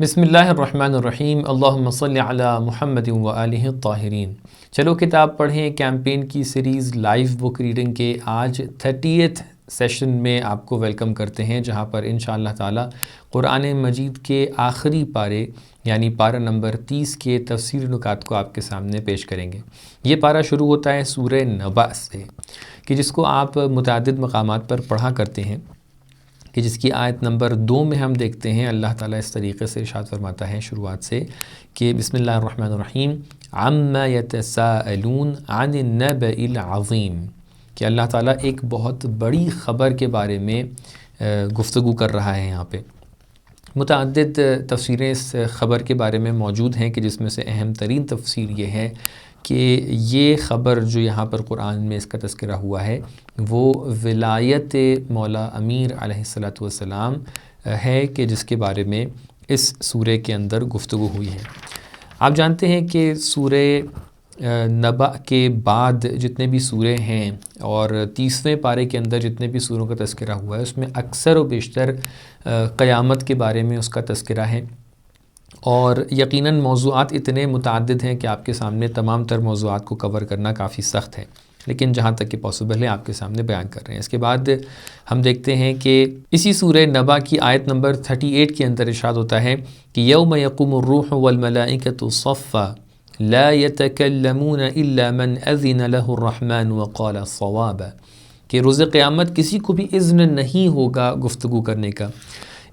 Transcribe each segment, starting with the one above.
بسم اللہ الرحمن الرحیم، اللہم صلی علی محمد و آلہ الطاہرین۔ چلو کتاب پڑھیں کیمپین کی سیریز لائیو بک ریڈنگ کے آج 30th سیشن میں آپ کو ویلکم کرتے ہیں، جہاں پر انشاءاللہ تعالی قرآن مجید کے آخری پارے یعنی پارہ نمبر 30 کے تفسیر نکات کو آپ کے سامنے پیش کریں گے۔ یہ پارہ شروع ہوتا ہے سورہ نبأ سے، کہ جس کو آپ متعدد مقامات پر پڑھا کرتے ہیں، کہ جس کی آیت نمبر 2 میں ہم دیکھتے ہیں اللہ تعالیٰ اس طریقے سے ارشاد فرماتا ہے شروعات سے کہ بسم اللہ الرحمن الرحیم عما یتساءلون عن النبأ العظیم، کہ اللہ تعالیٰ ایک بہت بڑی خبر کے بارے میں گفتگو کر رہا ہے۔ یہاں پہ متعدد تفسیریں اس خبر کے بارے میں موجود ہیں، کہ جس میں سے اہم ترین تفسیر یہ ہے کہ یہ خبر جو یہاں پر قرآن میں اس کا تذکرہ ہوا ہے وہ ولایت مولا امیر علیہ السلام ہے، کہ جس کے بارے میں اس سورہ کے اندر گفتگو ہوئی ہے۔ آپ جانتے ہیں کہ سورہ نبأ کے بعد جتنے بھی سورے ہیں اور 30ویں پارے کے اندر جتنے بھی سوروں کا تذکرہ ہوا ہے، اس میں اکثر و بیشتر قیامت کے بارے میں اس کا تذکرہ ہے، اور یقیناً موضوعات اتنے متعدد ہیں کہ آپ کے سامنے تمام تر موضوعات کو کور کرنا کافی سخت ہے، لیکن جہاں تک کہ پاسبل ہے آپ کے سامنے بیان کر رہے ہیں۔ اس کے بعد ہم دیکھتے ہیں کہ اسی سورہ نبأ کی آیت نمبر 38 کے اندر ارشاد ہوتا ہے کہ یوم یقوم الروح والملائکۃ صفا لا یتکلمون الا من اذن له الرحمن وقال صوابا، کہ روز قیامت کسی کو بھی اذن نہیں ہوگا گفتگو کرنے کا،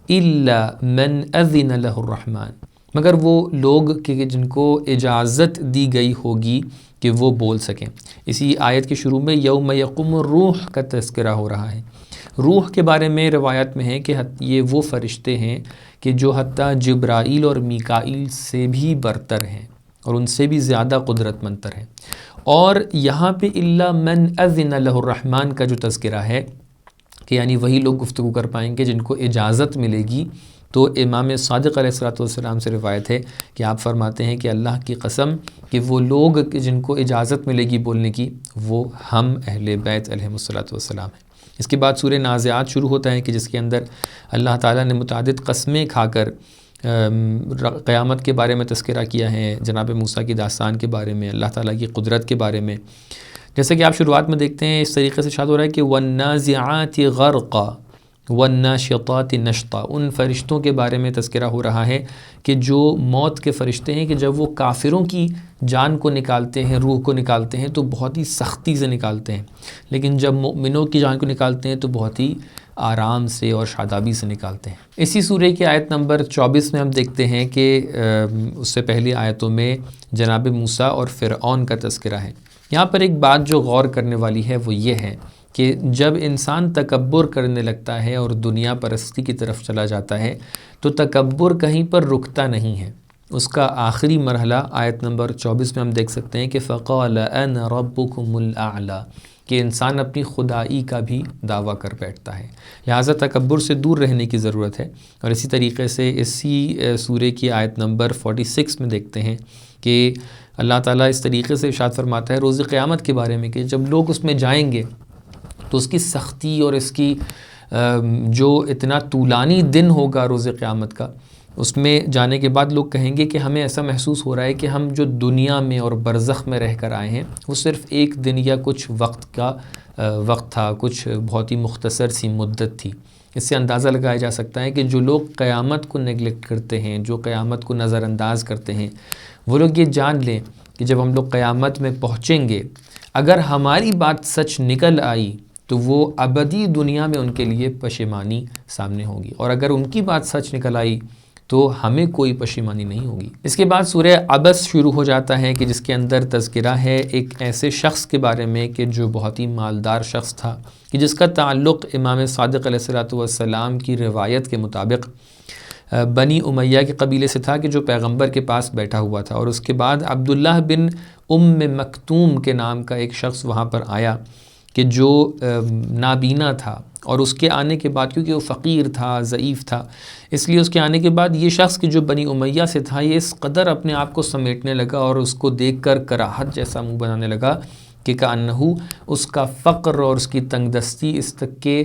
الا من اذن له الرحمن، مگر وہ لوگ کہ جن کو اجازت دی گئی ہوگی کہ وہ بول سکیں۔ اسی آیت کے شروع میں یوم یقوم الروح کا تذکرہ ہو رہا ہے۔ روح کے بارے میں روایت میں ہے کہ یہ وہ فرشتے ہیں کہ جو حتیٰ جبرائیل اور میکائیل سے بھی برتر ہیں اور ان سے بھی زیادہ قدرت مندتر ہیں۔ اور یہاں پہ الا من اذن له الرحمن کا جو تذکرہ ہے کہ یعنی وہی لوگ گفتگو کر پائیں گے جن کو اجازت ملے گی، تو امام صادق علیہ السلام سے روایت ہے کہ آپ فرماتے ہیں کہ اللہ کی قسم کہ وہ لوگ جن کو اجازت ملے گی بولنے کی وہ ہم اہل بیت علیہم السلام ہیں۔ اس کے بعد سورہ نازعات شروع ہوتا ہے کہ جس کے اندر اللہ تعالیٰ نے متعدد قسمیں کھا کر قیامت کے بارے میں تذکرہ کیا ہے، جناب موسیٰ کی داستان کے بارے میں، اللہ تعالیٰ کی قدرت کے بارے میں۔ جیسا کہ آپ شروعات میں دیکھتے ہیں اس طریقے سے ارشاد ہو رہا ہے کہ وَالنَّازِعَاتِ غَرْقًا وَالنَّاشِطَاتِ نَشْطًا، ان فرشتوں کے بارے میں تذکرہ ہو رہا ہے کہ جو موت کے فرشتے ہیں، کہ جب وہ کافروں کی جان کو نکالتے ہیں، روح کو نکالتے ہیں تو بہت ہی سختی سے نکالتے ہیں، لیکن جب مؤمنوں کی جان کو نکالتے ہیں تو بہت ہی آرام سے اور شادابی سے نکالتے ہیں۔ اسی سورہ کی آیت نمبر 24 میں ہم دیکھتے ہیں کہ اس سے پہلی آیتوں میں جناب موسیٰ اور فرعون کا تذکرہ ہے۔ یہاں پر ایک بات جو غور کرنے والی ہے وہ یہ ہے کہ جب انسان تکبر کرنے لگتا ہے اور دنیا پرستی کی طرف چلا جاتا ہے تو تکبر کہیں پر رکتا نہیں ہے۔ اس کا آخری مرحلہ آیت نمبر 24 میں ہم دیکھ سکتے ہیں کہ فَقَالَ أَنَا رَبُّكُمُ الْأَعْلَى، کہ انسان اپنی خدائی کا بھی دعویٰ کر بیٹھتا ہے۔ لہٰذا تکبر سے دور رہنے کی ضرورت ہے۔ اور اسی طریقے سے اسی سورہ کی آیت نمبر 46 میں دیکھتے ہیں کہ اللہ تعالیٰ اس طریقے سے ارشاد فرماتا ہے روز قیامت کے بارے میں کہ جب لوگ اس میں جائیں گے تو اس کی سختی اور اس کی جو اتنا طولانی دن ہوگا روز قیامت کا، اس میں جانے کے بعد لوگ کہیں گے کہ ہمیں ایسا محسوس ہو رہا ہے کہ ہم جو دنیا میں اور برزخ میں رہ کر آئے ہیں وہ صرف ایک دن یا کچھ وقت کا وقت تھا، کچھ بہت ہی مختصر سی مدت تھی۔ اس سے اندازہ لگایا جا سکتا ہے کہ جو لوگ قیامت کو نیگلیکٹ کرتے ہیں، جو قیامت کو نظر انداز کرتے ہیں، وہ لوگ یہ جان لیں کہ جب ہم لوگ قیامت میں پہنچیں گے، اگر ہماری بات سچ نکل آئی تو وہ ابدی دنیا میں ان کے لیے پشیمانی سامنے ہوگی، اور اگر ان کی بات سچ نکل آئی تو ہمیں کوئی پشیمانی نہیں ہوگی۔ اس کے بعد سورہ عبس شروع ہو جاتا ہے کہ جس کے اندر تذکرہ ہے ایک ایسے شخص کے بارے میں کہ جو بہت ہی مالدار شخص تھا، کہ جس کا تعلق امام صادق علیہ السلام کی روایت کے مطابق بنی امیہ کے قبیلے سے تھا، کہ جو پیغمبر کے پاس بیٹھا ہوا تھا۔ اور اس کے بعد عبداللہ بن مکتوم کے نام کا ایک شخص وہاں پر آیا کہ جو نابینا تھا، اور اس کے آنے کے بعد کیونکہ وہ فقیر تھا، ضعیف تھا، اس لیے اس کے آنے کے بعد یہ شخص کہ جو بنی امیہ سے تھا یہ اس قدر اپنے آپ کو سمیٹنے لگا اور اس کو دیکھ کر کراہت جیسا منہ بنانے لگا کہ کأنہ اس کا فقر اور اس کی تنگ دستی اس تک کہ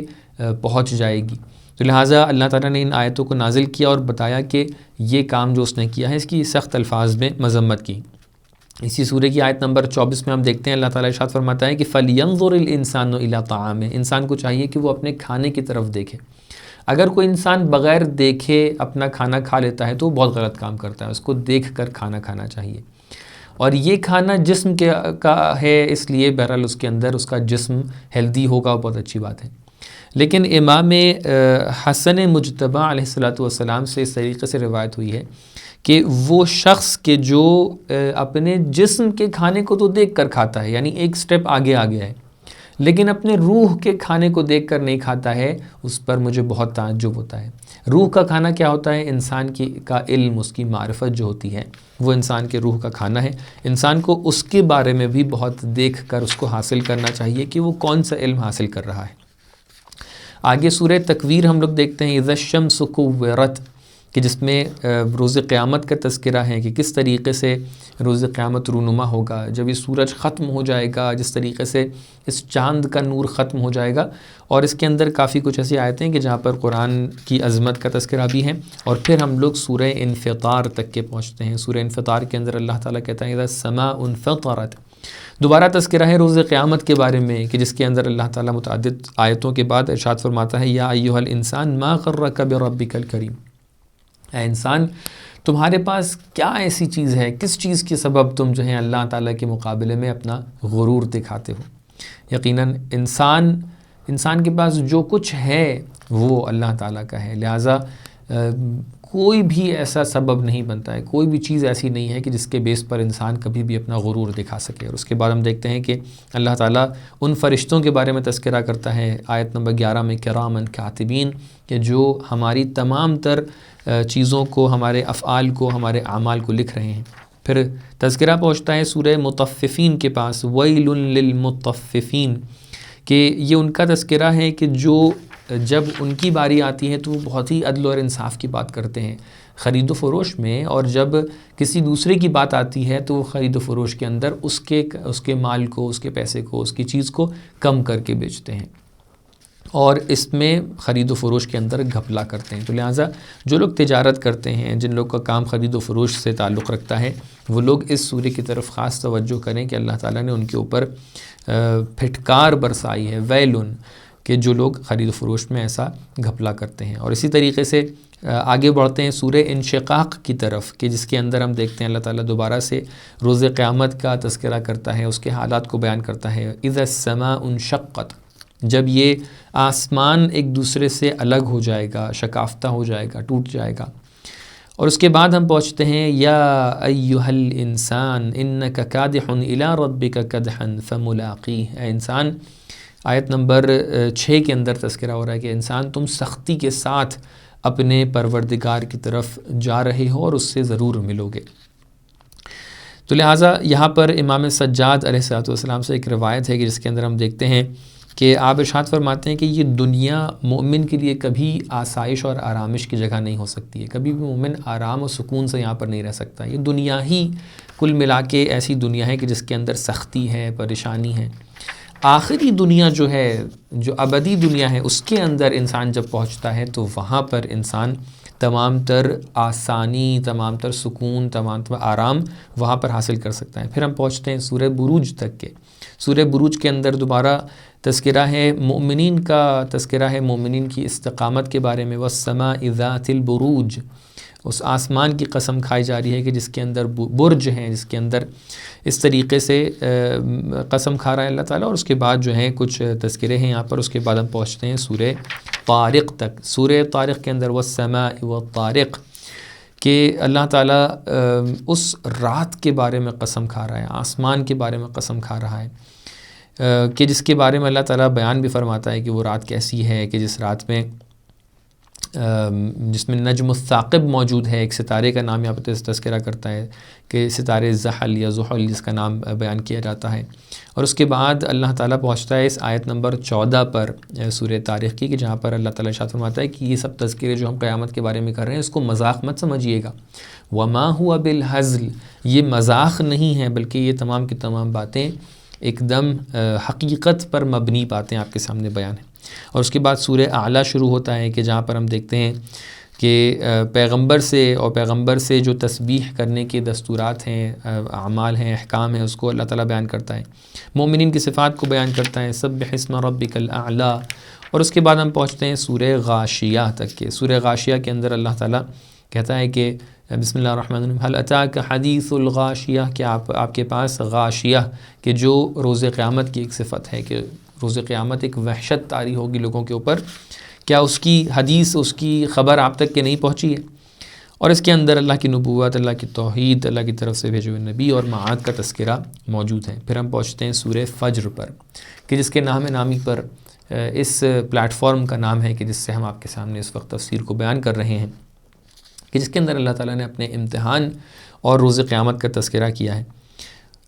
پہنچ جائے گی۔ تو لہٰذا اللہ تعالیٰ نے ان آیتوں کو نازل کیا اور بتایا کہ یہ کام جو اس نے کیا ہے اس کی سخت الفاظ میں مذمت کی۔ اسی سورہ کی آیت نمبر 24 میں ہم دیکھتے ہیں اللہ تعالیٰ ارشاد فرماتا ہے کہ فَلْيَنظُرِ الْإِنسَانُ إِلَىٰ طَعَامِهِ، انسان کو چاہیے کہ وہ اپنے کھانے کی طرف دیکھے۔ اگر کوئی انسان بغیر دیکھے اپنا کھانا کھا لیتا ہے تو وہ بہت غلط کام کرتا ہے، اس کو دیکھ کر کھانا کھانا چاہیے۔ اور یہ کھانا جسم کا ہے، اس لیے بہرحال اس کے اندر اس کا جسم ہیلدی ہوگا، بہت اچھی بات ہے۔ لیکن امام حسن مجتبیٰ علیہ السلام سے اس طریقے سے روایت ہوئی ہے کہ وہ شخص کہ جو اپنے جسم کے کھانے کو تو دیکھ کر کھاتا ہے، یعنی ایک سٹیپ آگے آ گیا ہے، لیکن اپنے روح کے کھانے کو دیکھ کر نہیں کھاتا ہے، اس پر مجھے بہت تعجب ہوتا ہے۔ روح کا کھانا کیا ہوتا ہے؟ انسان کا علم، اس کی معرفت جو ہوتی ہے وہ انسان کے روح کا کھانا ہے۔ انسان کو اس کے بارے میں بھی بہت دیکھ کر اس کو حاصل کرنا چاہیے کہ وہ کون سا علم حاصل کر رہا ہے۔ آگے سورہ تکویر ہم لوگ دیکھتے ہیں اذا الشمس کورت، کہ جس میں روز قیامت کا تذکرہ ہے کہ کس طریقے سے روز قیامت رونما ہوگا، جب یہ سورج ختم ہو جائے گا، جس طریقے سے اس چاند کا نور ختم ہو جائے گا۔ اور اس کے اندر کافی کچھ ایسی آیتیں ہیں کہ جہاں پر قرآن کی عظمت کا تذکرہ بھی ہے۔ اور پھر ہم لوگ سورہ انفطار تک کے پہنچتے ہیں۔ سورہ انفطار کے اندر اللہ تعالیٰ کہتا ہے اذا السماء انفطرت، دوبارہ تذکرہ ہے روز قیامت کے بارے میں کہ جس کے اندر اللہ تعالیٰ متعدد آیتوں کے بعد ارشاد فرماتا ہے یا ایھا الانسان ما غرک بربک الکریم، اے انسان تمہارے پاس کیا ایسی چیز ہے، کس چیز کے سبب تم جو ہے اللہ تعالیٰ کے مقابلے میں اپنا غرور دکھاتے ہو۔ یقیناً انسان کے پاس جو کچھ ہے وہ اللہ تعالیٰ کا ہے، لہٰذا کوئی بھی ایسا سبب نہیں بنتا ہے، کوئی بھی چیز ایسی نہیں ہے کہ جس کے بیس پر انسان کبھی بھی اپنا غرور دکھا سکے۔ اور اس کے بعد ہم دیکھتے ہیں کہ اللہ تعالیٰ ان فرشتوں کے بارے میں تذکرہ کرتا ہے آیت نمبر 11 میں کرامن کاتبین، کہ جو ہماری تمام تر چیزوں کو، ہمارے افعال کو، ہمارے اعمال کو لکھ رہے ہیں۔ پھر تذکرہ پہنچتا ہے سورہ مطففین کے پاس ویل للمطففین، کہ یہ ان کا تذکرہ ہے کہ جو جب ان کی باری آتی ہے تو وہ بہت ہی عدل اور انصاف کی بات کرتے ہیں خرید و فروش میں، اور جب کسی دوسرے کی بات آتی ہے تو وہ خرید و فروش کے اندر اس کے مال کو، اس کے پیسے کو، اس کی چیز کو کم کر کے بیچتے ہیں، اور اس میں خرید و فروش کے اندر گھپلا کرتے ہیں۔ تو لہٰذا جو لوگ تجارت کرتے ہیں، جن لوگ کا کام خرید و فروش سے تعلق رکھتا ہے، وہ لوگ اس سورہ کی طرف خاص توجہ کریں کہ اللہ تعالیٰ نے ان کے اوپر پھٹکار برسائی ہے، ویلن، کہ جو لوگ خرید و فروش میں ایسا گھپلا کرتے ہیں۔ اور اسی طریقے سے آگے بڑھتے ہیں سورہ انشقاق کی طرف، کہ جس کے اندر ہم دیکھتے ہیں اللہ تعالیٰ دوبارہ سے روز قیامت کا تذکرہ کرتا ہے، اس کے حالات کو بیان کرتا ہے اذا السماء انشقت، جب یہ آسمان ایک دوسرے سے الگ ہو جائے گا، شکافتہ ہو جائے گا، ٹوٹ جائے گا۔ اور اس کے بعد ہم پہنچتے ہیں یا ایھا الانسان انک کادح الی ربک کدحا فملاقیہ، اے انسان، آیت نمبر 6 کے اندر تذکرہ ہو رہا ہے کہ انسان تم سختی کے ساتھ اپنے پروردگار کی طرف جا رہے ہو اور اس سے ضرور ملو گے۔ تو لہٰذا یہاں پر امام سجاد علیہ السلام سے ایک روایت ہے کہ جس کے اندر ہم دیکھتے ہیں کہ آپ ارشاد فرماتے ہیں کہ یہ دنیا مومن کے لیے کبھی آسائش اور آرامش کی جگہ نہیں ہو سکتی ہے، کبھی بھی مومن آرام و سکون سے یہاں پر نہیں رہ سکتا۔ یہ دنیا ہی کل ملا کے ایسی دنیا ہے کہ جس کے اندر سختی ہے، پریشانی ہے۔ آخری دنیا جو ہے، جو ابدی دنیا ہے، اس کے اندر انسان جب پہنچتا ہے تو وہاں پر انسان تمام تر آسانی، تمام تر سکون، تمام تر آرام وہاں پر حاصل کر سکتا ہے۔ پھر ہم پہنچتے ہیں سورہ بروج تک کے۔ سورہ بروج کے اندر دوبارہ تذکرہ ہے مومنین کا، تذکرہ ہے مومنین کی استقامت کے بارے میں، والسماء ذات البروج، اس آسمان کی قسم کھائی جا رہی ہے کہ جس کے اندر برج ہیں، جس کے اندر اس طریقے سے قسم کھا رہا ہے اللہ تعالیٰ۔ اور اس کے بعد جو ہیں کچھ تذکرے ہیں یہاں پر۔ اس کے بعد ہم پہنچتے ہیں سورہ طارق تک۔ سورہ طارق کے اندر والسماء والطارق، کہ اللہ تعالیٰ اس رات کے بارے میں قسم کھا رہا ہے، آسمان کے بارے میں قسم کھا رہا ہے، کہ جس کے بارے میں اللہ تعالیٰ بیان بھی فرماتا ہے کہ وہ رات کیسی ہے، کہ جس رات میں جس میں نجم الثاقب موجود ہے، ایک ستارے کا نام یہاں پر تذکرہ کرتا ہے کہ ستارے زحل یا زحل جس کا نام بیان کیا جاتا ہے۔ اور اس کے بعد اللہ تعالیٰ پہنچتا ہے اس آیت نمبر 14 پر سورہ طارق کی، کہ جہاں پر اللہ تعالیٰ ارشاد فرماتا ہے کہ یہ سب تذکرے جو ہم قیامت کے بارے میں کر رہے ہیں اس کو مذاق مت سمجھیے گا، وما ہوا بالہزل، یہ مذاق نہیں ہے بلکہ یہ تمام کی تمام باتیں ایک دم حقیقت پر مبنی باتیں آپ کے سامنے بیان ہیں۔ اور اس کے بعد سورہ اعلیٰ شروع ہوتا ہے کہ جہاں پر ہم دیکھتے ہیں کہ پیغمبر سے جو تسبیح کرنے کے دستورات ہیں، اعمال ہیں، احکام ہیں، اس کو اللہ تعالیٰ بیان کرتا ہے، مومنین کی صفات کو بیان کرتا ہے، سبح اسم ربک الاعلیٰ۔ اور اس کے بعد ہم پہنچتے ہیں سورہ غاشیہ تک کے۔ سورہ غاشیہ کے اندر اللہ تعالیٰ کہتا ہے کہ بسم اللہ الرحمن الرحیم، هل اتاک حدیث الغاشیہ، کہ آپ کے پاس غاشیہ کہ جو روز قیامت کی ایک صفت ہے کہ روز قیامت ایک وحشت طاری ہوگی لوگوں کے اوپر، کیا اس کی حدیث، اس کی خبر آپ تک کہ نہیں پہنچی ہے؟ اور اس کے اندر اللہ کی نبوت، اللہ کی توحید، اللہ کی طرف سے بھیجے ہوئے نبی اور معاد کا تذکرہ موجود ہے۔ پھر ہم پہنچتے ہیں سورہ فجر پر کہ جس کے نامی پر اس پلیٹ فارم کا نام ہے کہ جس سے ہم آپ کے سامنے اس وقت تفسیر کو بیان کر رہے ہیں، کہ جس کے اندر اللہ تعالیٰ نے اپنے امتحان اور روز قیامت کا تذکرہ کیا ہے۔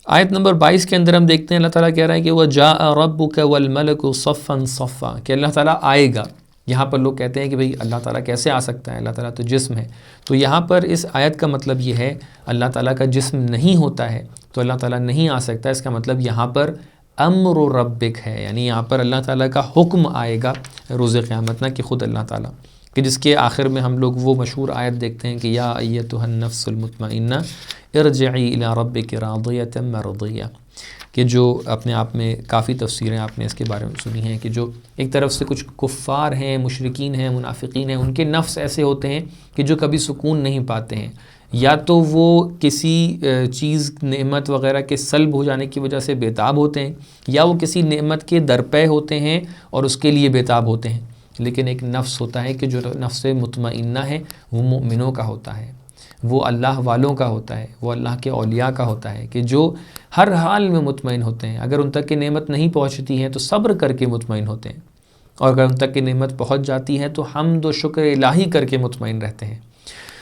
آیت نمبر 22 کے اندر ہم دیکھتے ہیں اللہ تعالیٰ کہہ رہا ہے کہ وَجَاءَ رَبُّكَ وَالْمَلَكُ صَفًّا صَفًّا، کہ اللہ تعالیٰ آئے گا۔ یہاں پر لوگ کہتے ہیں کہ بھئی اللہ تعالیٰ کیسے آ سکتا ہے، اللہ تعالیٰ تو جسم ہے۔ تو یہاں پر اس آیت کا مطلب یہ ہے اللہ تعالیٰ کا جسم نہیں ہوتا ہے تو اللہ تعالیٰ نہیں آ سکتا، اس کا مطلب یہاں پر امر ربک ہے، یعنی یہاں پر اللہ تعالیٰ کا حکم آئے گا روز قیامت، نہ کہ خود اللہ تعالیٰ، کہ جس کے آخر میں ہم لوگ وہ مشہور آیت دیکھتے ہیں کہ یا ایتھا النفس المطمئنہ ارجعی الی ربک راضیۃ مرضیہ، کہ جو اپنے آپ میں کافی تفسیریں آپ نے اس کے بارے میں سنی ہیں کہ جو ایک طرف سے کچھ کفار ہیں، مشرکین ہیں، منافقین ہیں، ان کے نفس ایسے ہوتے ہیں کہ جو کبھی سکون نہیں پاتے ہیں، یا تو وہ کسی چیز، نعمت وغیرہ کے سلب ہو جانے کی وجہ سے بےتاب ہوتے ہیں، یا وہ کسی نعمت کے درپے ہوتے ہیں اور اس کے لیے بےتاب ہوتے ہیں۔ لیکن ایک نفس ہوتا ہے کہ جو نفس مطمئنہ ہے، وہ مومنوں کا ہوتا ہے، وہ اللہ والوں کا ہوتا ہے، وہ اللہ کے اولیاء کا ہوتا ہے، کہ جو ہر حال میں مطمئن ہوتے ہیں۔ اگر ان تک کی نعمت نہیں پہنچتی ہے تو صبر کر کے مطمئن ہوتے ہیں، اور اگر ان تک کی نعمت پہنچ جاتی ہے تو حمد و شکر الہی کر کے مطمئن رہتے ہیں۔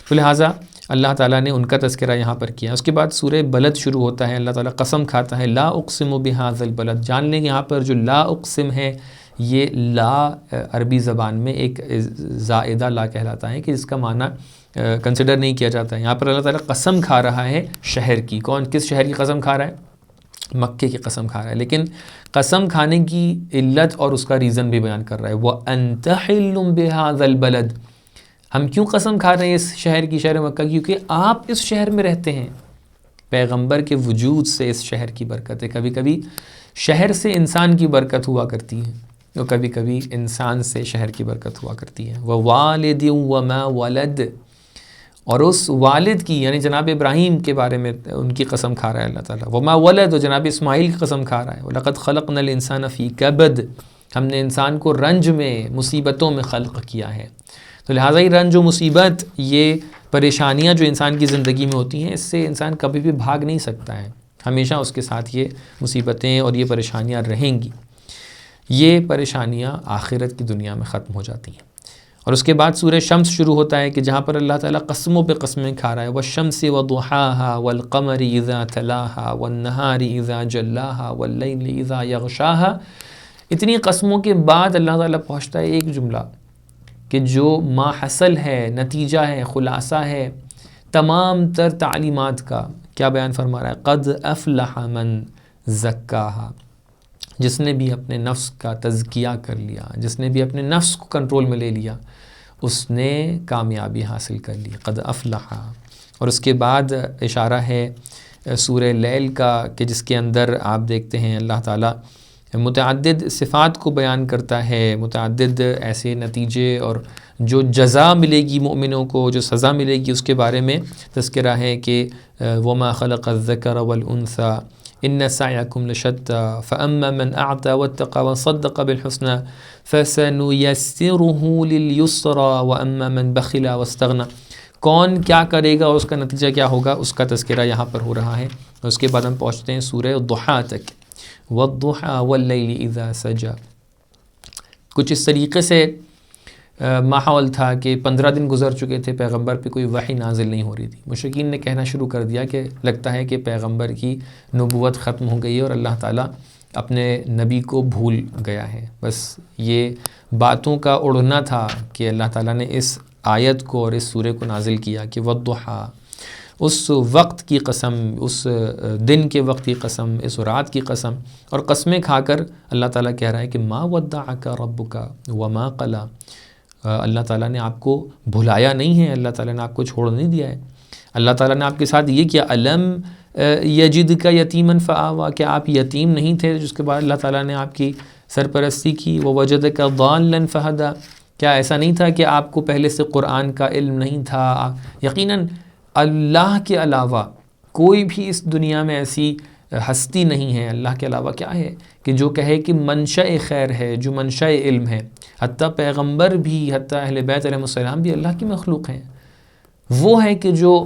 تو لہٰذا اللہ تعالیٰ نے ان کا تذکرہ یہاں پر کیا۔ اس کے بعد سورہ بلد شروع ہوتا ہے، اللہ تعالیٰ قسم کھاتا ہے، لا اقسم بہذا البلد۔ جان لیں یہاں پر جو لا اقسم ہے، یہ لا عربی زبان میں ایک زائدہ لا کہلاتا ہے کہ جس کا معنی کنسیڈر نہیں کیا جاتا ہے۔ یہاں پر اللہ تعالیٰ قسم کھا رہا ہے شہر کی۔ کس شہر کی قسم کھا رہا ہے؟ مکے کی قسم کھا رہا ہے، لیکن قسم کھانے کی علت اور اس کا ریزن بھی بیان کر رہا ہے۔ وَأَنْتَ حِلٌّ بِهَذَا الْبَلَدِ، ہم کیوں قسم کھا رہے ہیں اس شہر کی، شہر مکہ، کیونکہ آپ اس شہر میں رہتے ہیں۔ پیغمبر کے وجود سے اس شہر کی برکت ہے۔ کبھی کبھی شہر سے انسان کی برکت ہوا کرتی ہے، اور کبھی کبھی انسان سے شہر کی برکت ہوا کرتی ہے۔ وَوَالِدٍ وَمَا وَلَدَ، اور اس والد کی، یعنی جناب ابراہیم کے بارے میں ان کی قسم کھا رہا ہے اللہ تعالیٰ۔ وَمَا وَلَدَ، اور جناب اسماعیل کی قسم کھا رہا ہے۔ وَلَقَدْ خَلَقْنَا الْإِنسَانَ فِي كَبَدٍ، ہم نے انسان کو رنج میں، مصیبتوں میں خلق کیا ہے۔ تو لہٰذا یہ رنج و مصیبت، یہ پریشانیاں جو انسان کی زندگی میں ہوتی ہیں، اس سے انسان کبھی بھی بھاگ نہیں سکتا ہے، ہمیشہ اس کے ساتھ یہ مصیبتیں اور یہ پریشانیاں رہیں گی۔ یہ پریشانیاں آخرت کی دنیا میں ختم ہو جاتی ہیں۔ اور اس کے بعد سورہ شمس شروع ہوتا ہے کہ جہاں پر اللہ تعالیٰ قسموں پہ قسمیں کھا رہا ہے، وَالشَّمْسِ وَضُحَاهَا وَالْقَمَرِ إِذَا تَلَاهَا وَالنَّهَارِ إِذَا جَلَّاهَا وَاللَّيْلِ إِذَا يَغْشَاهَا۔ اتنی قسموں کے بعد اللہ تعالیٰ پہنچتا ہے ایک جملہ کہ جو ما حصل ہے، نتیجہ ہے، خلاصہ ہے تمام تر تعلیمات کا۔ کیا بیان فرما رہا ہے؟ قَدْ أَفْلَحَ مَنْ زَكَّاهَا، جس نے بھی اپنے نفس کا تزکیہ کر لیا، جس نے بھی اپنے نفس کو کنٹرول میں لے لیا، اس نے کامیابی حاصل کر لی، قد افلح۔ اور اس کے بعد اشارہ ہے سورہ لیل کا کہ جس کے اندر آپ دیکھتے ہیں اللہ تعالیٰ متعدد صفات کو بیان کرتا ہے، متعدد ایسے نتیجے اور جو جزا ملے گی مومنوں کو، جو سزا ملے گی، اس کے بارے میں تذکرہ ہے کہ وَمَا خَلَقَ الذَّكَرَ وَالْأُنثَى إِنَّ سَعْيَكُمْ لَشَتَّى فَأَمَّا مَنْ أَعْطَى وَاتَّقَى وَصَدَّقَ بِالْحُسْنَى فَسَنُيَسِّرُهُ لِلْيُسْرَى وَأَمَّا مَنْ بَخِلَ وَاسْتَغْنَى۔ کون کیا کرے گا اور اس کا نتیجہ کیا ہوگا، اس کا تذکرہ یہاں پر ہو رہا ہے۔ اور اس کے بعد ہم پہنچتے ہیں سورہ الضحیٰ تک، وَالضُّحَىٰ وَاللَّيْلِ إِذَا سَجَىٰ۔ کچھ اس طریقے سے ماحول تھا کہ 15 دن گزر چکے تھے، پیغمبر پہ کوئی وحی نازل نہیں ہو رہی تھی۔ مشرکین نے کہنا شروع کر دیا کہ لگتا ہے کہ پیغمبر کی نبوت ختم ہو گئی ہے اور اللہ تعالیٰ اپنے نبی کو بھول گیا ہے۔ بس یہ باتوں کا اڑنا تھا کہ اللہ تعالیٰ نے اس آیت کو اور اس سورہ کو نازل کیا کہ وَالضُّحَىٰ اس وقت کی قسم، اس دن کے وقت کی قسم، اس رات کی قسم، اور قسمیں کھا کر اللہ تعالیٰ کہہ رہا ہے کہ ما ودعک ربک وما قلی، اللہ تعالیٰ نے آپ کو بھلایا نہیں ہے، اللہ تعالیٰ نے آپ کو چھوڑ نہیں دیا ہے۔ اللہ تعالیٰ نے آپ کے ساتھ یہ کیا، الم یجدک یتیما فآویٰ، کہ آپ یتیم نہیں تھے جس کے بعد اللہ تعالیٰ نے آپ کی سرپرستی کی، ووجدک ضالا فہدیٰ، کیا ایسا نہیں تھا کہ آپ کو پہلے سے قرآن کا علم نہیں تھا؟ یقیناً اللہ کے علاوہ کوئی بھی اس دنیا میں ایسی ہستی نہیں ہے، اللہ کے علاوہ کیا ہے کہ جو کہے کہ منشأ خیر ہے، جو منشأ علم ہے۔ حتیٰ پیغمبر بھی، حتیٰ اہل بیت علیہ السلام بھی اللہ کی مخلوق ہیں۔ وہ ہے کہ جو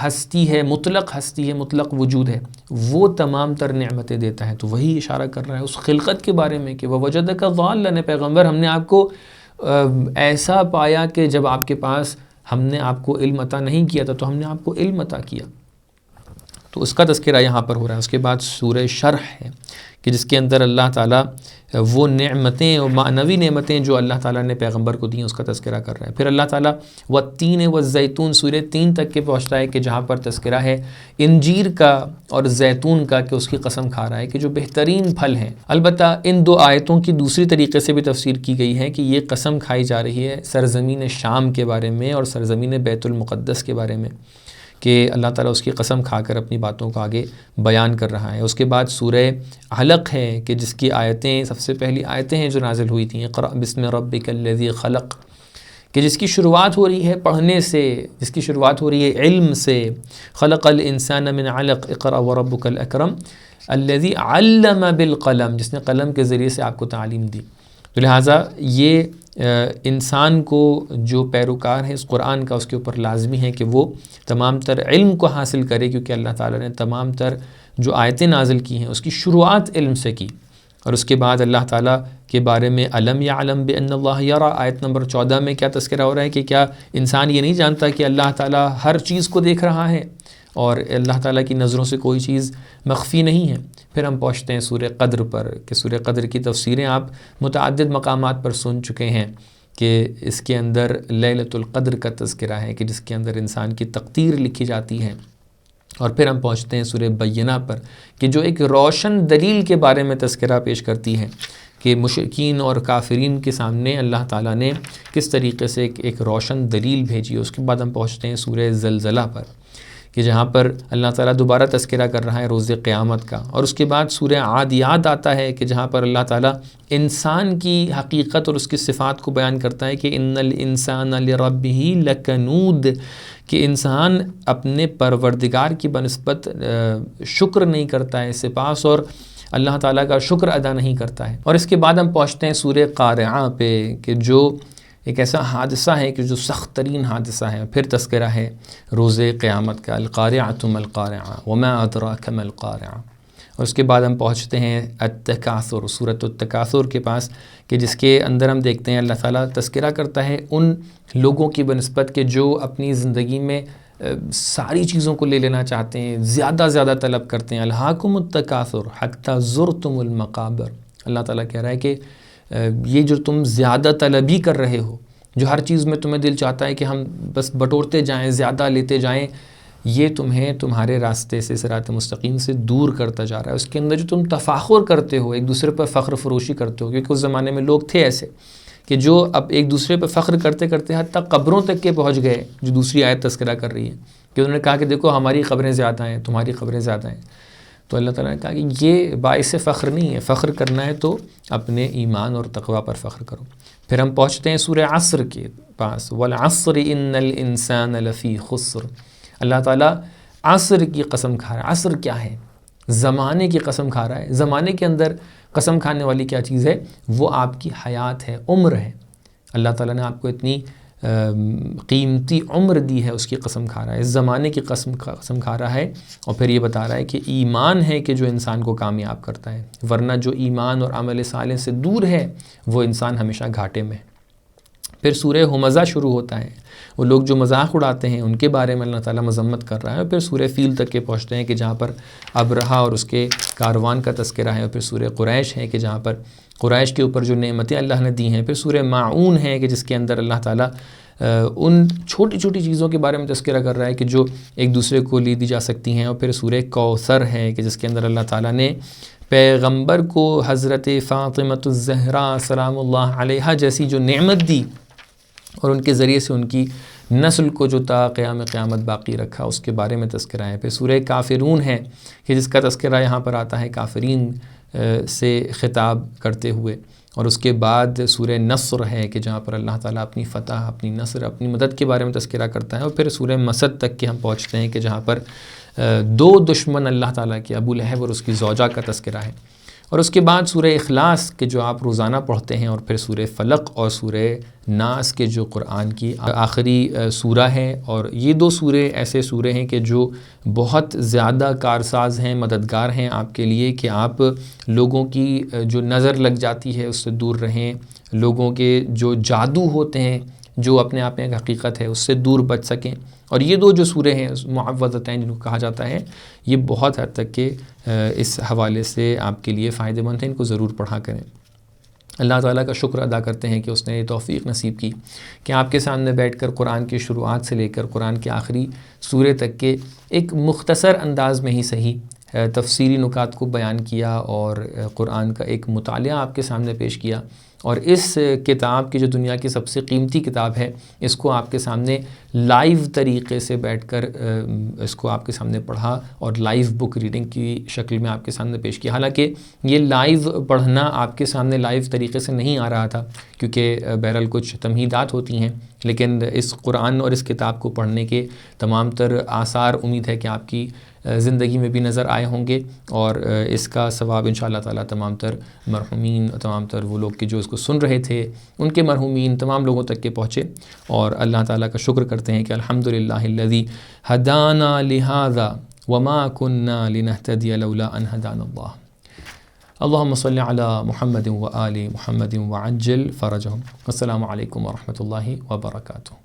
ہستی ہے، مطلق ہستی ہے، مطلق وجود ہے، وہ تمام تر نعمتیں دیتا ہے۔ تو وہی اشارہ کر رہا ہے اس خلقت کے بارے میں کہ وَوَجَدَكَ ضَالًّا، پیغمبر ہم نے آپ کو ایسا پایا کہ جب آپ کے پاس ہم نے آپ کو علم عطا نہیں کیا تھا تو ہم نے آپ کو علم عطا کیا۔ تو اس کا تذکرہ یہاں پر ہو رہا ہے۔ اس کے بعد سورہ شرح ہے کہ جس کے اندر اللہ تعالیٰ وہ نعمتیں اور معنوی نعمتیں جو اللہ تعالیٰ نے پیغمبر کو دیں اس کا تذکرہ کر رہا ہے۔ پھر اللہ تعالیٰ والتین والزیتون، سورہ 3 تک کے پہنچتا ہے کہ جہاں پر تذکرہ ہے انجیر کا اور زیتون کا، کہ اس کی قسم کھا رہا ہے کہ جو بہترین پھل ہیں۔ البتہ ان دو آیتوں کی دوسری طریقے سے بھی تفسیر کی گئی ہے کہ یہ قسم کھائی جا رہی ہے سرزمین شام کے بارے میں اور سرزمین بیت المقدس کے بارے میں، کہ اللہ تعالیٰ اس کی قسم کھا کر اپنی باتوں کو آگے بیان کر رہا ہے۔ اس کے بعد سورہ علق ہے کہ جس کی آیتیں، سب سے پہلی آیتیں ہیں جو نازل ہوئی تھیں، اقرأ بسم ربک الذی خلق، کہ جس کی شروعات ہو رہی ہے پڑھنے سے، جس کی شروعات ہو رہی ہے علم سے، خلق الانسان من علق اقرأ وربک الاکرم الذی علم بالقلم، جس نے قلم کے ذریعے سے آپ کو تعلیم دی۔ تو لہٰذا یہ انسان کو جو پیروکار ہے اس قرآن کا، اس کے اوپر لازمی ہے کہ وہ تمام تر علم کو حاصل کرے، کیونکہ اللہ تعالیٰ نے تمام تر جو آیتیں نازل کی ہیں اس کی شروعات علم سے کی۔ اور اس کے بعد اللہ تعالیٰ کے بارے میں الم یعلم بان اللہ یری، آیت نمبر 14 میں کیا تذکرہ ہو رہا ہے کہ کیا انسان یہ نہیں جانتا کہ اللہ تعالیٰ ہر چیز کو دیکھ رہا ہے اور اللہ تعالیٰ کی نظروں سے کوئی چیز مخفی نہیں ہے۔ پھر ہم پہنچتے ہیں سورہ قدر پر، کہ سورہ قدر کی تفسیریں آپ متعدد مقامات پر سن چکے ہیں کہ اس کے اندر لیلۃ القدر کا تذکرہ ہے کہ جس کے اندر انسان کی تقدیر لکھی جاتی ہے۔ اور پھر ہم پہنچتے ہیں سورہ بینہ پر کہ جو ایک روشن دلیل کے بارے میں تذکرہ پیش کرتی ہے کہ مشرکین اور کافرین کے سامنے اللہ تعالیٰ نے کس طریقے سے ایک روشن دلیل بھیجی۔ اس کے بعد ہم پہنچتے ہیں سورہ زلزلہ پر کہ جہاں پر اللہ تعالیٰ دوبارہ تذکرہ کر رہا ہے روز قیامت کا۔ اور اس کے بعد سورہ عادیات آتا ہے کہ جہاں پر اللہ تعالیٰ انسان کی حقیقت اور اس کی صفات کو بیان کرتا ہے کہ ان الانسان لربہ لکنود، کہ انسان اپنے پروردگار کی بنسبت شکر نہیں کرتا ہے، سپاس اور اللہ تعالیٰ کا شکر ادا نہیں کرتا ہے۔ اور اس کے بعد ہم پہنچتے ہیں سورہ قارعہ پہ کہ جو ایک ایسا حادثہ ہے کہ جو سخت ترین حادثہ ہے۔ پھر تذکرہ ہے روز قیامت کا، القارعۃ ما القارعۃ وما ادراک ما القارعۃ۔ اور اس کے بعد ہم پہنچتے ہیں التکاثر، سورۃ التکاثر کے پاس کہ جس کے اندر ہم دیکھتے ہیں اللہ تعالیٰ تذکرہ کرتا ہے ان لوگوں کی بنسبت کہ جو اپنی زندگی میں ساری چیزوں کو لے لینا چاہتے ہیں، زیادہ زیادہ طلب کرتے ہیں۔ الہاکم التکاثر حتی زرتم المقابر، اللہ تعالیٰ کہہ رہا ہے کہ یہ جو تم زیادہ طلبی کر رہے ہو، جو ہر چیز میں تمہیں دل چاہتا ہے کہ ہم بس بٹورتے جائیں، زیادہ لیتے جائیں، یہ تمہیں تمہارے راستے سے، صراط مستقیم سے دور کرتا جا رہا ہے۔ اس کے اندر جو تم تفاخر کرتے ہو، ایک دوسرے پر فخر فروشی کرتے ہو، کیونکہ اس زمانے میں لوگ تھے ایسے کہ جو اب ایک دوسرے پر فخر کرتے کرتے حتیٰ قبروں تک کے پہنچ گئے، جو دوسری آیت تذکرہ کر رہی ہے کہ انہوں نے کہا کہ دیکھو ہماری قبریں زیادہ ہیں، تمہاری قبریں زیادہ ہیں۔ تو اللہ تعالیٰ نے کہا کہ یہ باعث فخر نہیں ہے، فخر کرنا ہے تو اپنے ایمان اور تقوی پر فخر کرو۔ پھر ہم پہنچتے ہیں سورہ عصر کے پاس، والعصر ان الانسان لفی خسر، اللہ تعالیٰ عصر کی قسم کھا رہا ہے۔ عصر کیا ہے؟ زمانے کی قسم کھا رہا ہے۔ زمانے کے اندر قسم کھانے والی کیا چیز ہے؟ وہ آپ کی حیات ہے، عمر ہے۔ اللہ تعالیٰ نے آپ کو اتنی قیمتی عمر دی ہے، اس کی قسم کھا رہا ہے، اس زمانے کی قسم کھا رہا ہے۔ اور پھر یہ بتا رہا ہے کہ ایمان ہے کہ جو انسان کو کامیاب کرتا ہے، ورنہ جو ایمان اور عمل صالح سے دور ہے وہ انسان ہمیشہ گھاٹے میں ہے۔ پھر سورہ ہمزہ شروع ہوتا ہے، وہ لوگ جو مذاق اڑاتے ہیں ان کے بارے میں اللہ تعالیٰ مذمت کر رہا ہے۔ اور پھر سورہ فیل تک کے پہنچتے ہیں کہ جہاں پر ابرہہ اور اس کے کاروان کا تذکرہ ہے۔ اور پھر سورہ قریش ہے کہ جہاں پر قریش کے اوپر جو نعمتیں اللہ نے دی ہیں۔ پھر سورہ ماعون ہے کہ جس کے اندر اللہ تعالیٰ ان چھوٹی چھوٹی چیزوں کے بارے میں تذکرہ کر رہا ہے کہ جو ایک دوسرے کو لی دی جا سکتی ہیں. اور پھر سورہ کوثر ہے کہ جس کے اندر اللہ تعالیٰ نے پیغمبر کو حضرت فاطمۃ الزہرا سلام اللہ علیہا جیسی جو نعمت دی اور ان کے ذریعے سے ان کی نسل کو جو تا قیامت باقی رکھا, اس کے بارے میں تذکرہ ہے. پھر سورہ کافرون ہے کہ جس کا تذکرہ یہاں پر آتا ہے کافرین سے خطاب کرتے ہوئے. اور اس کے بعد سورہ نصر ہے کہ جہاں پر اللہ تعالیٰ اپنی فتح, اپنی نصر, اپنی مدد کے بارے میں تذکرہ کرتا ہے. اور پھر سورہ مسد تک کہ ہم پہنچتے ہیں کہ جہاں پر دو دشمن اللہ تعالیٰ کے, ابو لہب اور اس کی زوجہ کا تذکرہ ہے. اور اس کے بعد سورہ اخلاص کے جو آپ روزانہ پڑھتے ہیں, اور پھر سورہ فلق اور سورہ ناس کے جو قرآن کی آخری سورہ ہے. اور یہ دو سورے ایسے سورے ہیں کہ جو بہت زیادہ کارساز ہیں, مددگار ہیں آپ کے لیے کہ آپ لوگوں کی جو نظر لگ جاتی ہے اس سے دور رہیں, لوگوں کے جو جادو ہوتے ہیں جو اپنے آپ میں ایک حقیقت ہے اس سے دور بچ سکیں. اور یہ دو جو سورے ہیں معوذتین جن کو کہا جاتا ہے, یہ بہت حد تک کہ اس حوالے سے آپ کے لیے فائدہ مند ہیں, ان کو ضرور پڑھا کریں. اللہ تعالیٰ کا شکر ادا کرتے ہیں کہ اس نے یہ توفیق نصیب کی کہ آپ کے سامنے بیٹھ کر قرآن کی شروعات سے لے کر قرآن کے آخری سورے تک کے ایک مختصر انداز میں ہی صحیح تفسیری نکات کو بیان کیا اور قرآن کا ایک مطالعہ آپ کے سامنے پیش کیا. اور اس کتاب کی جو دنیا کی سب سے قیمتی کتاب ہے, اس کو آپ کے سامنے لائیو طریقے سے بیٹھ کر اس کو آپ کے سامنے پڑھا اور لائیو بک ریڈنگ کی شکل میں آپ کے سامنے پیش کیا. حالانکہ یہ لائیو پڑھنا آپ کے سامنے لائیو طریقے سے نہیں آ رہا تھا کیونکہ بہرحال کچھ تمہیدات ہوتی ہیں, لیکن اس قرآن اور اس کتاب کو پڑھنے کے تمام تر آثار امید ہے کہ آپ کی زندگی میں بھی نظر آئے ہوں گے. اور اس کا ثواب انشاءاللہ تعالیٰ تمام تر مرحومین, تمام تر وہ لوگ کہ جو اس کو سن رہے تھے, ان کے مرحومین تمام لوگوں تک کے پہنچے. اور اللہ تعالیٰ کا شکر کرتے ہیں کہ الحمدللہ الذی ہدانا لہذا وما کننا لنہتدی لولا ان ہدانا اللہ. اللہم صلی علی محمد و آل محمد وعجل فرجہم. السلام علیکم ورحمۃ اللہ وبرکاتہ.